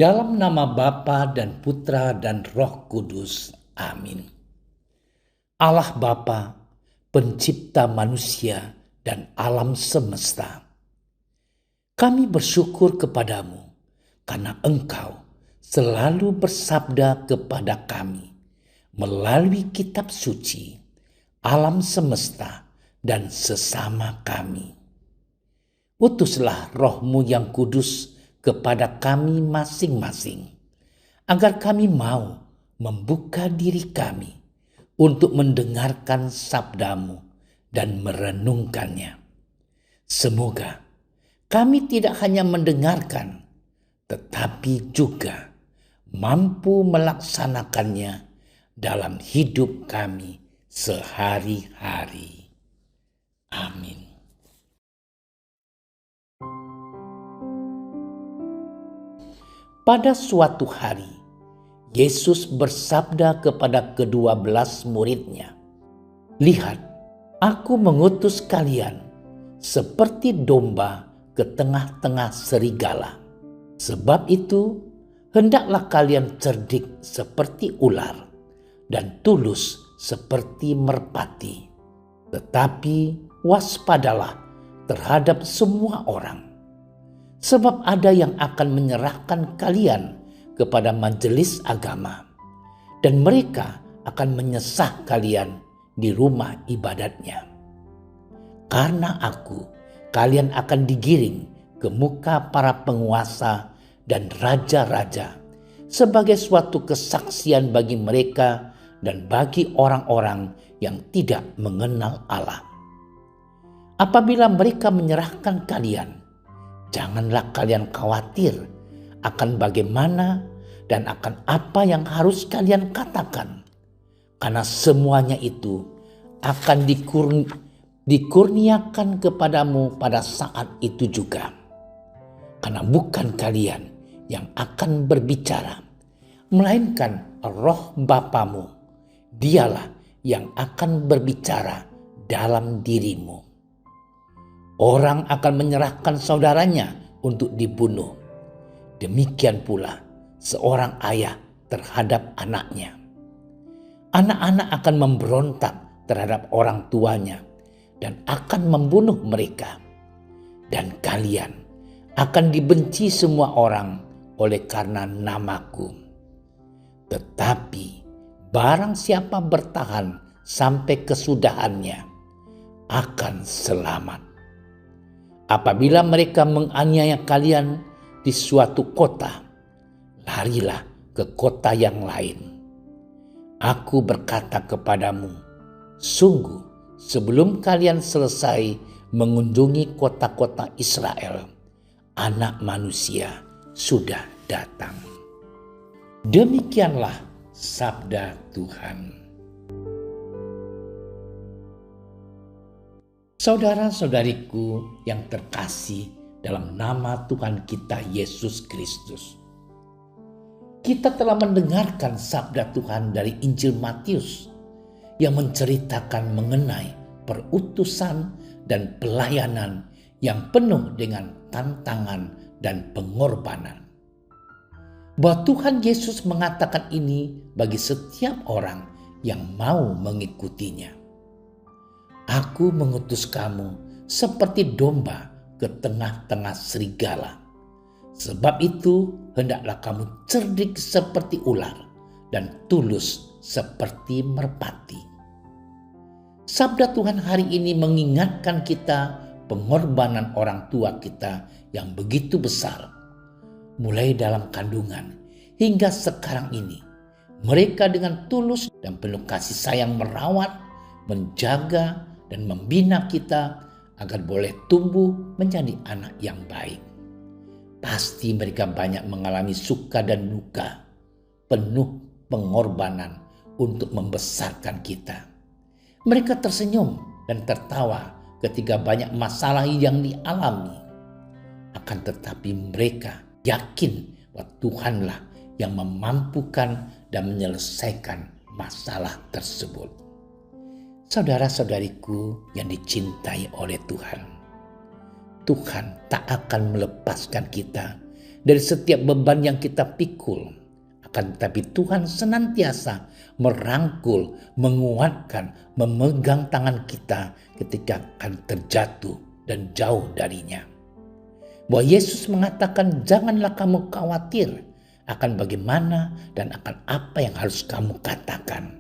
Dalam nama Bapa dan Putra dan Roh Kudus. Amin. Allah Bapa, pencipta manusia dan alam semesta, kami bersyukur kepadamu karena Engkau selalu bersabda kepada kami melalui kitab suci, alam semesta dan sesama kami. Utuslah Roh-Mu yang kudus kepada kami masing-masing, agar kami mau membuka diri kami untuk mendengarkan sabda-Mu dan merenungkannya. Semoga kami tidak hanya mendengarkan, tetapi juga mampu melaksanakannya dalam hidup kami sehari-hari. Amin. Pada suatu hari, Yesus bersabda kepada ke-12 murid-Nya, "Lihat, aku mengutus kalian seperti domba ke tengah-tengah serigala. Sebab itu, hendaklah kalian cerdik seperti ular dan tulus seperti merpati. Tetapi waspadalah terhadap semua orang. Sebab ada yang akan menyerahkan kalian kepada majelis agama, dan mereka akan menyesah kalian di rumah ibadatnya. Karena aku, kalian akan digiring ke muka para penguasa dan raja-raja sebagai suatu kesaksian bagi mereka dan bagi orang-orang yang tidak mengenal Allah. Apabila mereka menyerahkan kalian, janganlah kalian khawatir akan bagaimana dan akan apa yang harus kalian katakan, karena semuanya itu akan dikurniakan kepadamu pada saat itu juga. Karena bukan kalian yang akan berbicara, melainkan Roh Bapamu, Dialah yang akan berbicara dalam dirimu. Orang akan menyerahkan saudaranya untuk dibunuh. Demikian pula seorang ayah terhadap anaknya. Anak-anak akan memberontak terhadap orang tuanya dan akan membunuh mereka. Dan kalian akan dibenci semua orang oleh karena namaku. Tetapi barang siapa bertahan sampai kesudahannya akan selamat. Apabila mereka menganiaya kalian di suatu kota, larilah ke kota yang lain. Aku berkata kepadamu, sungguh sebelum kalian selesai mengunjungi kota-kota Israel, Anak Manusia sudah datang." Demikianlah sabda Tuhan. Saudara-saudariku yang terkasih dalam nama Tuhan kita Yesus Kristus, kita telah mendengarkan sabda Tuhan dari Injil Matius yang menceritakan mengenai perutusan dan pelayanan yang penuh dengan tantangan dan pengorbanan. Bahwa Tuhan Yesus mengatakan ini bagi setiap orang yang mau mengikutinya. "Aku mengutus kamu seperti domba ke tengah-tengah serigala. Sebab itu hendaklah kamu cerdik seperti ular dan tulus seperti merpati." Sabda Tuhan hari ini mengingatkan kita pengorbanan orang tua kita yang begitu besar. Mulai dalam kandungan hingga sekarang ini, mereka dengan tulus dan penuh kasih sayang merawat, menjaga, dan membina kita agar boleh tumbuh menjadi anak yang baik. Pasti mereka banyak mengalami suka dan duka, penuh pengorbanan untuk membesarkan kita. Mereka tersenyum dan tertawa ketika banyak masalah yang dialami. Akan tetapi mereka yakin bahwa Tuhanlah yang memampukan dan menyelesaikan masalah tersebut. Saudara-saudariku yang dicintai oleh Tuhan, Tuhan tak akan melepaskan kita dari setiap beban yang kita pikul. Akan tetapi Tuhan senantiasa merangkul, menguatkan, memegang tangan kita ketika akan terjatuh dan jauh darinya. Bahwa Yesus mengatakan, janganlah kamu khawatir akan bagaimana dan akan apa yang harus kamu katakan.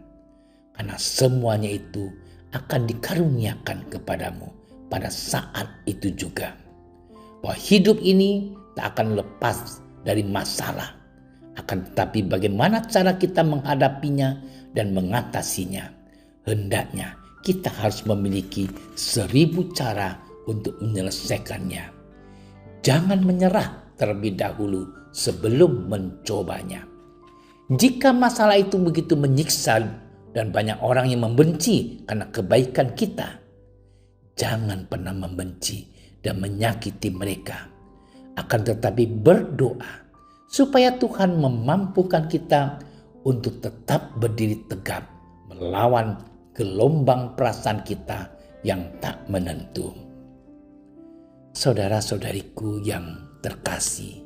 Karena semuanya itu akan dikaruniakan kepadamu pada saat itu juga. Bahwa hidup ini tak akan lepas dari masalah. Akan tetapi bagaimana cara kita menghadapinya dan mengatasinya. Hendaknya kita harus memiliki 1000 cara untuk menyelesaikannya. Jangan menyerah terlebih dahulu sebelum mencobanya. Jika masalah itu begitu menyiksa dan banyak orang yang membenci karena kebaikan kita, jangan pernah membenci dan menyakiti mereka. Akan tetapi berdoa supaya Tuhan memampukan kita untuk tetap berdiri tegap melawan gelombang perasaan kita yang tak menentu. Saudara-saudariku yang terkasih,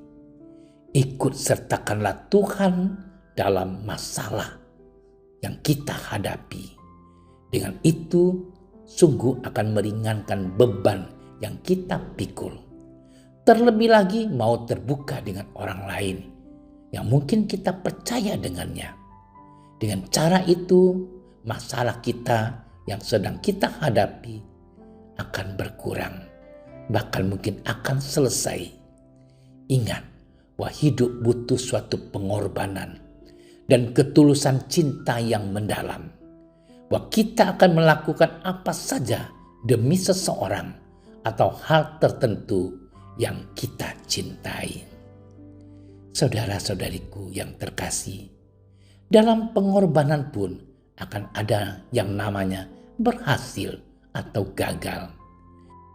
ikut sertakanlah Tuhan dalam masalah yang kita hadapi. Dengan itu sungguh akan meringankan beban yang kita pikul. Terlebih lagi mau terbuka dengan orang lain yang mungkin kita percaya dengannya. Dengan cara itu masalah kita yang sedang kita hadapi akan berkurang. Bahkan mungkin akan selesai. Ingat bahwa hidup butuh suatu pengorbanan dan ketulusan cinta yang mendalam. Bahwa kita akan melakukan apa saja demi seseorang atau hal tertentu yang kita cintai. Saudara-saudariku yang terkasih, dalam pengorbanan pun akan ada yang namanya berhasil atau gagal.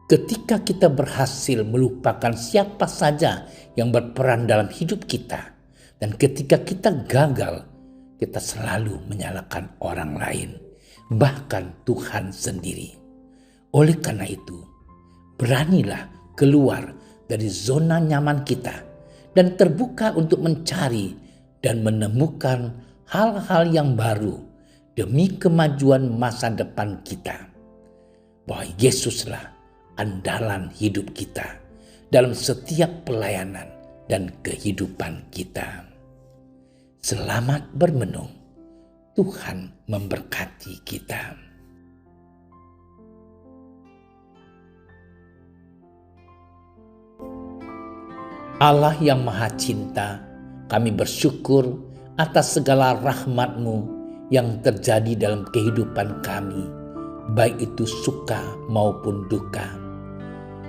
Ketika kita berhasil melupakan siapa saja yang berperan dalam hidup kita, dan ketika kita gagal, kita selalu menyalahkan orang lain, bahkan Tuhan sendiri. Oleh karena itu, beranilah keluar dari zona nyaman kita dan terbuka untuk mencari dan menemukan hal-hal yang baru demi kemajuan masa depan kita. Bahwa Yesuslah andalan hidup kita dalam setiap pelayanan dan kehidupan kita. Selamat bermenung. Tuhan memberkati kita. Allah yang Maha Cinta, kami bersyukur atas segala rahmat-Mu yang terjadi dalam kehidupan kami, baik itu suka maupun duka.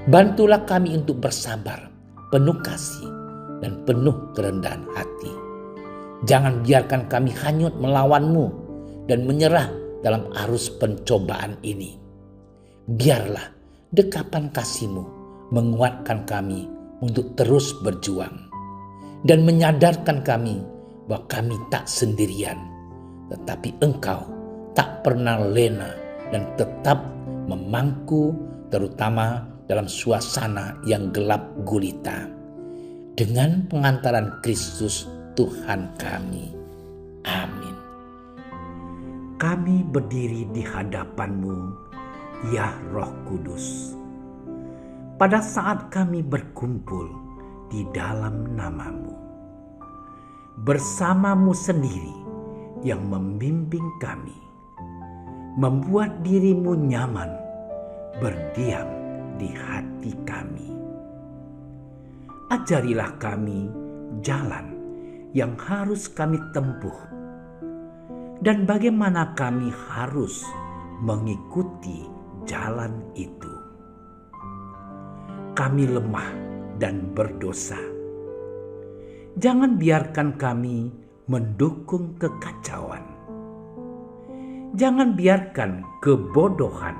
Bantulah kami untuk bersabar, penuh kasih, dan penuh kerendahan hati. Jangan biarkan kami hanyut melawan-Mu dan menyerah dalam arus pencobaan ini. Biarlah dekapan kasih-Mu menguatkan kami untuk terus berjuang dan menyadarkan kami bahwa kami tak sendirian, tetapi Engkau tak pernah lena dan tetap memangku, terutama dalam suasana yang gelap gulita. Dengan pengantaran Kristus Tuhan kami. Amin. Kami berdiri di hadapan-Mu, ya Roh Kudus. Pada saat kami berkumpul di dalam nama-Mu, bersama-Mu sendiri yang membimbing kami, membuat diri-Mu nyaman berdiam di hati kami. Ajarilah kami jalan yang harus kami tempuh dan bagaimana kami harus mengikuti jalan itu. Kami lemah dan berdosa. Jangan biarkan kami mendukung kekacauan. Jangan biarkan kebodohan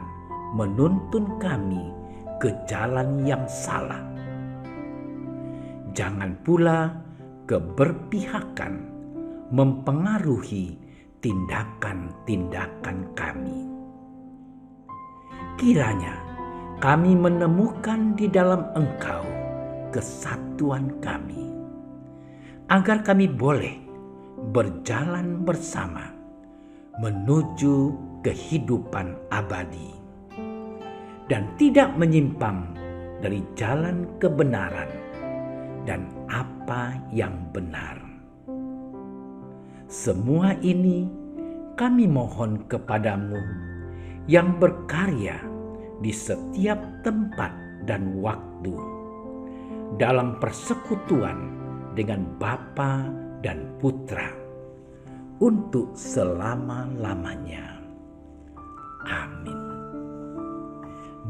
menuntun kami ke jalan yang salah. Jangan pula keberpihakan mempengaruhi tindakan-tindakan kami. Kiranya kami menemukan di dalam Engkau kesatuan kami, agar kami boleh berjalan bersama menuju kehidupan abadi dan tidak menyimpang dari jalan kebenaran dan apa yang benar. Semua ini kami mohon kepadamu yang berkarya di setiap tempat dan waktu dalam persekutuan dengan Bapa dan Putra untuk selama-lamanya. Amin.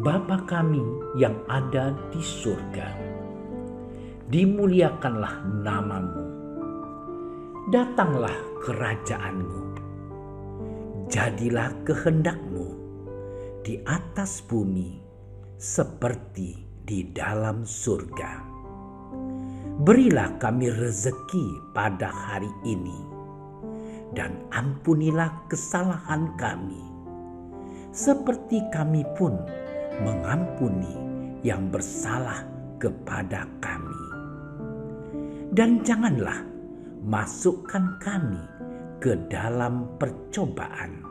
Bapa kami yang ada di surga, dimuliakanlah nama-Mu. Datanglah kerajaan-Mu. Jadilah kehendak-Mu di atas bumi seperti di dalam surga. Berilah kami rezeki pada hari ini, dan ampunilah kesalahan kami, seperti kami pun mengampuni yang bersalah kepada kami. Dan janganlah masukkan kami ke dalam percobaan,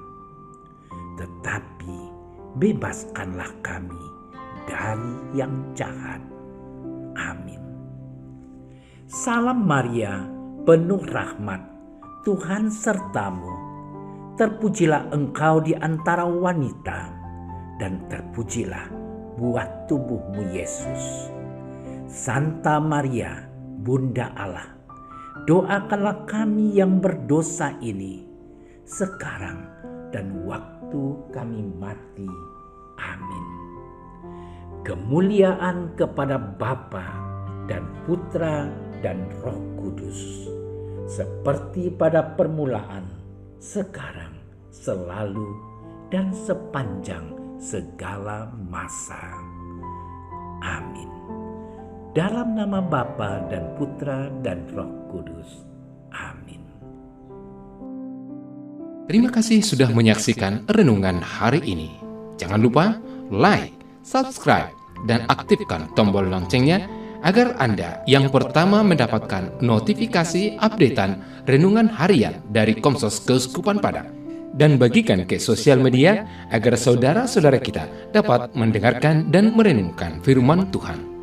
tetapi bebaskanlah kami dari yang jahat. Amin. Salam Maria, penuh rahmat, Tuhan sertamu. Terpujilah engkau di antara wanita, dan terpujilah buah tubuhmu Yesus. Santa Maria, Bunda Allah, doakanlah kami yang berdosa ini, sekarang dan waktu kami mati. Amin. Kemuliaan kepada Bapa dan Putra dan Roh Kudus, seperti pada permulaan, sekarang, selalu, dan sepanjang segala masa. Amin. Dalam nama Bapa dan Putra dan Roh Kudus. Amin. Terima kasih sudah menyaksikan renungan hari ini. Jangan lupa like, subscribe, dan aktifkan tombol loncengnya agar Anda yang pertama mendapatkan notifikasi updatean renungan harian dari Komsos Keuskupan Padang. Dan bagikan ke sosial media agar saudara-saudara kita dapat mendengarkan dan merenungkan firman Tuhan.